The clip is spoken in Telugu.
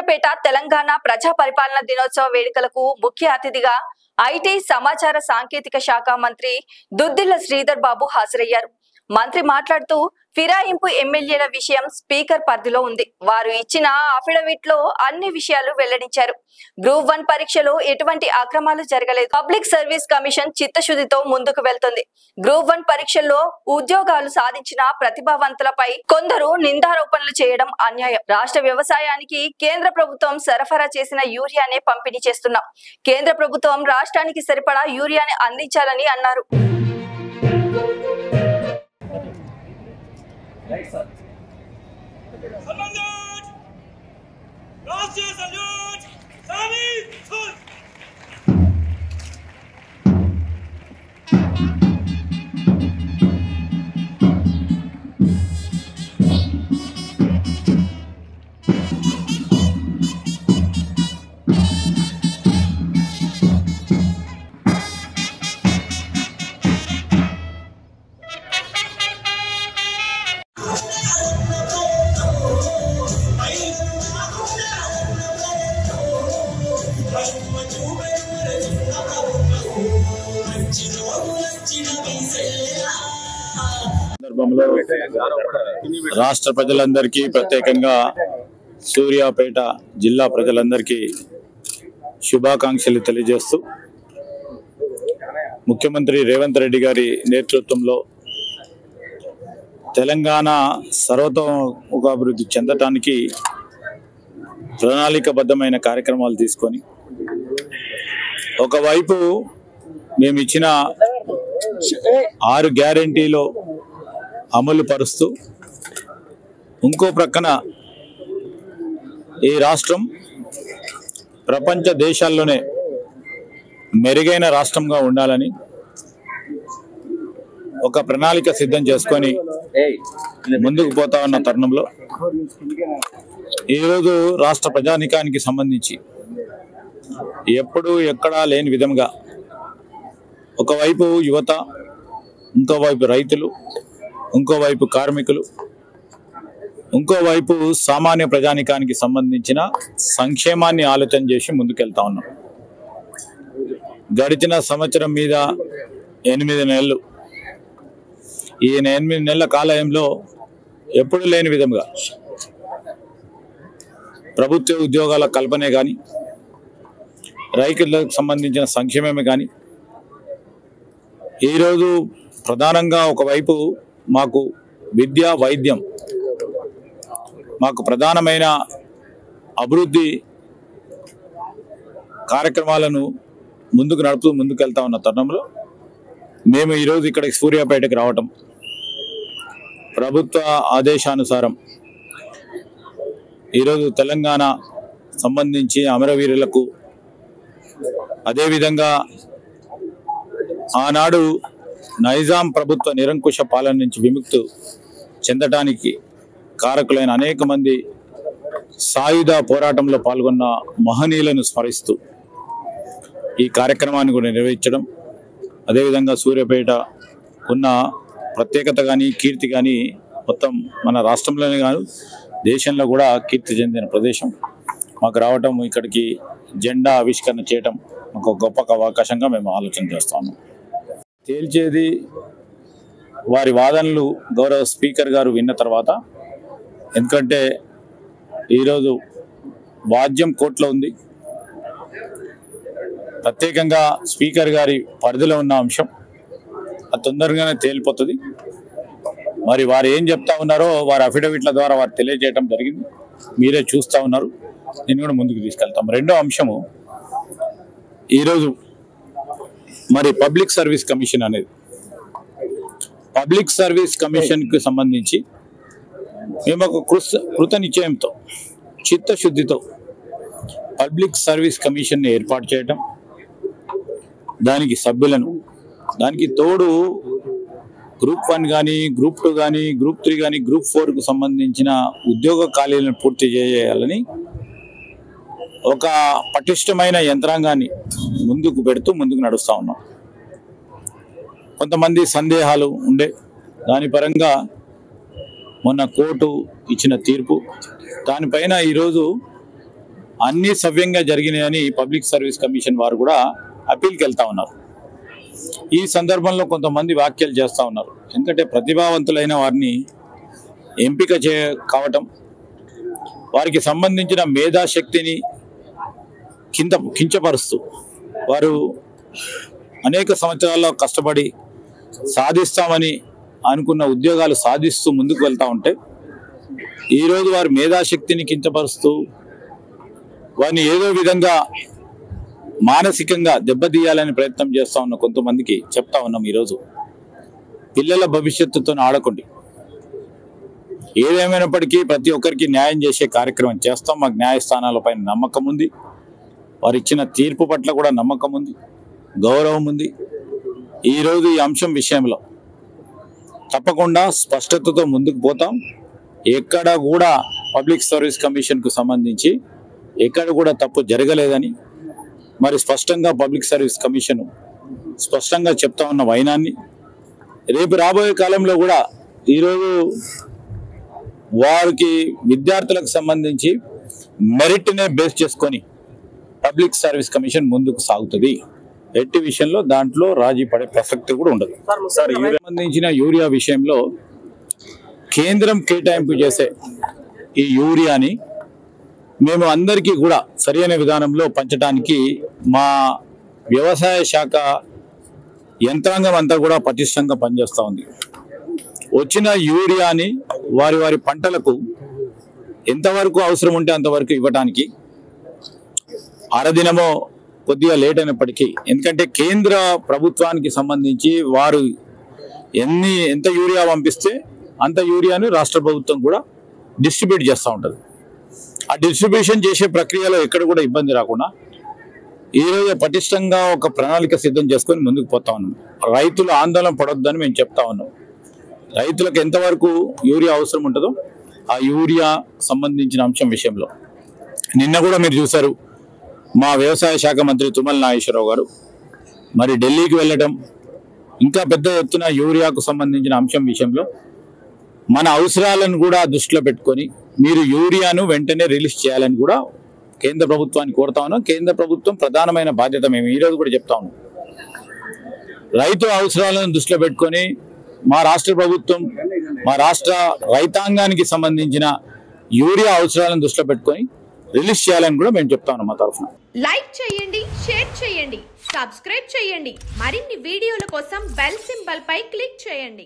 సూర్యాపేట తెలంగాణ ప్రజా పరిపాలన దినోత్సవ వేడుకలకు ముఖ్య అతిథిగా ఐటీ సమాచార సాంకేతిక శాఖ మంత్రి దుద్దిళ్ల శ్రీధర్ బాబు హాజరయ్యారు. మంత్రి మాట్లాడుతూ ఫిరాయింపు ఎమ్మెల్యేల విషయం స్పీకర్ పరిధిలో ఉంది. వారు ఇచ్చిన అఫిడవిట్ లో అన్ని విషయాలు వెల్లడించారు. గ్రూప్ 1 పరీక్షలో ఎటువంటి అక్రమాలు జరగలేదు. పబ్లిక్ సర్వీస్ కమిషన్ చిత్తశుద్ధితో ముందుకు వెళ్తుంది. గ్రూప్ 1 పరీక్షల్లో ఉద్యోగాలు సాధించిన ప్రతిభావంతులపై కొందరు నిందారోపణలు చేయడం అన్యాయం. రాష్ట్ర వ్యవసాయానికి కేంద్ర ప్రభుత్వం సరఫరా చేసిన యూరియానే పంపిణీ చేస్తున్నాం. కేంద్ర ప్రభుత్వం రాష్ట్రానికి సరిపడా యూరియాని అందించాలని అన్నారు. రాష్ట్ర ప్రజలందరికీ ప్రత్యేకంగా సూర్యాపేట జిల్లా ప్రజలందరికీ శుభాకాంక్షలు తెలియజేస్తూ ముఖ్యమంత్రి రేవంత్ రెడ్డి గారి నేతృత్వంలో తెలంగాణ సర్వతోముఖాభివృద్ధి చెందటానికి ప్రణాళికబద్ధమైన కార్యక్రమాలు తీసుకొని ఒకవైపు మేము ఇచ్చిన 6 గ్యారెంటీలో అమలు పరుస్తూ ఇంకో ప్రక్కన ఈ రాష్ట్రం ప్రపంచ దేశాల్లోనే మెరుగైన రాష్ట్రంగా ఉండాలని ఒక ప్రణాళిక సిద్ధం చేసుకొని ముందుకు పోతా ఉన్న తరుణంలో ఈరోజు రాష్ట్ర ప్రజానీకానికి సంబంధించి ఎప్పుడూ ఎక్కడా లేని విధంగా ఒకవైపు యువత, ఇంకోవైపు రైతులు, ఇంకోవైపు కార్మికులు, ఇంకోవైపు సామాన్య ప్రజానీకానికి సంబంధించిన సంక్షేమాన్ని ఆలోచన చేసి ముందుకెళ్తా ఉన్నాం. గడిచిన సంవత్సరం మీద 8 నెలలు, ఈ 8 నెలల కాలంలో ఎప్పుడు లేని విధంగా ప్రభుత్వ ఉద్యోగాల కల్పనే కానీ, రైతులకు సంబంధించిన సంక్షేమమే కానీ, ఈరోజు ప్రధానంగా ఒకవైపు మాకు విద్య, వైద్యం, మాకు ప్రధానమైన అభివృద్ధి కార్యక్రమాలను ముందుకెళ్తా ఉన్న తరుణంలో మేము ఈరోజు ఇక్కడికి సూర్యాపేటకి రావటం, ప్రభుత్వ ఆదేశానుసారం ఈరోజు తెలంగాణ సంబంధించి అమరవీరులకు, అదేవిధంగా ఆనాడు నైజాం ప్రభుత్వ నిరంకుశ పాలన నుంచి విముక్తి చెందడానికి కారకులైన అనేక మంది సాయుధ పోరాటంలో పాల్గొన్న మహనీయులను స్మరిస్తూ ఈ కార్యక్రమాన్ని కూడా నిర్వహించడం, అదేవిధంగా సూర్యాపేట ఉన్న ప్రత్యేకత కానీ, కీర్తి కానీ మొత్తం మన రాష్ట్రంలోనే కాదు దేశంలో కూడా కీర్తి చెందిన ప్రదేశం. మాకు రావటం, ఇక్కడికి జెండా ఆవిష్కరణ చేయటం ఒక గొప్ప అవకాశంగా మేము ఆలోచన చేస్తాము. తేల్చేది వారి వాదనలు గౌరవ స్పీకర్ గారు విన్న తర్వాత, ఎందుకంటే ఈరోజు వాద్యం కోర్టులో ఉంది, ప్రత్యేకంగా స్పీకర్ గారి పరిధిలో ఉన్న అంశం అది తొందరగానే తేలిపోతుంది. మరి వారు ఏం చెప్తా ఉన్నారో వారి అఫిడవిట్ల ద్వారా వారు తెలియజేయడం జరిగింది, మీరే చూస్తూ ఉన్నారు. నేను కూడా ముందుకు తీసుకెళ్తాం. రెండో అంశము, ఈరోజు మరి పబ్లిక్ సర్వీస్ కమిషన్ అనేది, పబ్లిక్ సర్వీస్ కమిషన్కి సంబంధించి మేము ఒక కృత నిశ్చయంతో, చిత్తశుద్ధితో పబ్లిక్ సర్వీస్ కమిషన్ని ఏర్పాటు చేయటం, దానికి సభ్యులను, దానికి తోడు గ్రూప్ 1 కానీ, గ్రూప్ 2 కానీ, గ్రూప్ 3 కానీ, గ్రూప్ 4కు సంబంధించిన ఉద్యోగ ఖాళీలను పూర్తి చేయాలని ఒక పటిష్టమైన యంత్రాంగాన్ని ముందుకు నడుస్తూ ఉన్నాం. కొంతమంది సందేహాలు ఉండే దాని పరంగా మొన్న కోర్టు ఇచ్చిన తీర్పు దానిపైన ఈరోజు అన్ని సవ్యంగా జరిగినాయని పబ్లిక్ సర్వీస్ కమిషన్ వారు కూడా అప్పీల్కి వెళ్తా ఉన్నారు. ఈ సందర్భంలో కొంతమంది వ్యాఖ్యలు చేస్తూ ఉన్నారు. ఎందుకంటే ప్రతిభావంతులైన వారిని ఎంపిక కావటం, వారికి సంబంధించిన మేధాశక్తిని కించపరుస్తూ వారు అనేక సంవత్సరాల్లో కష్టపడి సాధిస్తామని అనుకున్న ఉద్యోగాలు సాధిస్తూ ముందుకు వెళ్తూ ఉంటే ఈరోజు వారి మేధాశక్తిని కించపరుస్తూ వారిని ఏదో విధంగా మానసికంగా దెబ్బతీయాలని ప్రయత్నం చేస్తూ ఉన్న కొంతమందికి చెప్తా ఉన్నాం. ఈరోజు పిల్లల భవిష్యత్తుతో ఆడకండి. ఏదేమైనప్పటికీ ప్రతి ఒక్కరికి న్యాయం చేసే కార్యక్రమం చేస్తాం. మాకు న్యాయస్థానాలపైన నమ్మకం ఉంది, వారు ఇచ్చిన తీర్పు పట్ల కూడా నమ్మకం ఉంది, గౌరవం ఉంది. ఈరోజు ఈ అంశం విషయంలో తప్పకుండా స్పష్టతతో ముందుకు పోతాం. ఎక్కడ కూడా పబ్లిక్ సర్వీస్ కమిషన్కు సంబంధించి ఎక్కడ కూడా తప్పు జరగలేదని మరి స్పష్టంగా పబ్లిక్ సర్వీస్ కమిషన్ స్పష్టంగా చెప్తా ఉన్న వైనాన్ని రేపు రాబోయే కాలంలో కూడా ఈరోజు వారికి విద్యార్థులకు సంబంధించి మెరిట్నే బేస్ చేసుకొని పబ్లిక్ సర్వీస్ కమిషన్ ముందుకు సాగుతుంది. ఎట్టి విషయంలో దాంట్లో రాజీ పడే ప్రసక్తి కూడా ఉండదు. సంబంధించిన యూరియా విషయంలో కేంద్రం కేటాయింపు చేసే ఈ యూరియాని మేము అందరికీ కూడా సరైన విధానంలో పంచడానికి మా వ్యవసాయ శాఖ యంత్రాంగం అంతా కూడా పటిష్టంగా పనిచేస్తూ ఉంది. వచ్చిన యూరియాని వారి వారి పంటలకు ఎంతవరకు అవసరం ఉంటే అంతవరకు ఇవ్వడానికి అరదినమో కొద్దిగా లేట్ అయినప్పటికీ, ఎందుకంటే కేంద్ర ప్రభుత్వానికి సంబంధించి వారు ఎంత యూరియా పంపిస్తే అంత యూరియాను రాష్ట్ర ప్రభుత్వం కూడా డిస్ట్రిబ్యూట్ చేస్తూ ఉంటుంది. ఆ డిస్ట్రిబ్యూషన్ చేసే ప్రక్రియలో ఎక్కడ కూడా ఇబ్బంది రాకుండా ఈరోజు పటిష్టంగా ఒక ప్రణాళిక సిద్ధం చేసుకొని ముందుకు పోతా ఉన్నాం. రైతులు ఆందోళన పడొద్దని మేము చెప్తా ఉన్నాం. రైతులకు ఎంతవరకు యూరియా అవసరం ఉంటుందో ఆ యూరియా సంబంధించిన అంశం విషయంలో నిన్న కూడా మీరు చూశారు, మా వ్యవసాయ శాఖ మంత్రి తుమ్మల నాగేశ్వరరావు గారు మరి ఢిల్లీకి వెళ్ళడం, ఇంకా పెద్ద ఎత్తున యూరియాకు సంబంధించిన అంశం విషయంలో మన అవసరాలను కూడా దృష్టిలో పెట్టుకొని మీరు యూరియాను వెంటనే రిలీజ్ చేయాలని కూడా కేంద్ర ప్రభుత్వాన్ని కోరుతా ఉన్నాం. కేంద్ర ప్రభుత్వం ప్రధానమైన బాధ్యత మేము ఈరోజు కూడా చెప్తా ఉన్నాం. రైతు అవసరాలను దృష్టిలో పెట్టుకొని మా రాష్ట్ర ప్రభుత్వం మా రాష్ట్ర రైతాంగానికి సంబంధించిన యూరియా అవసరాలను దృష్టిలో పెట్టుకొని రిలీజ్ చేయాలని కూడా మేము చెప్తా ఉన్నాం. మా తరఫున లైక్ చేయండి, షేర్ చేయండి, సబ్స్క్రైబ్ చేయండి. మరిన్ని వీడియోల కోసం బెల్ సింబల్ పై క్లిక్ చేయండి.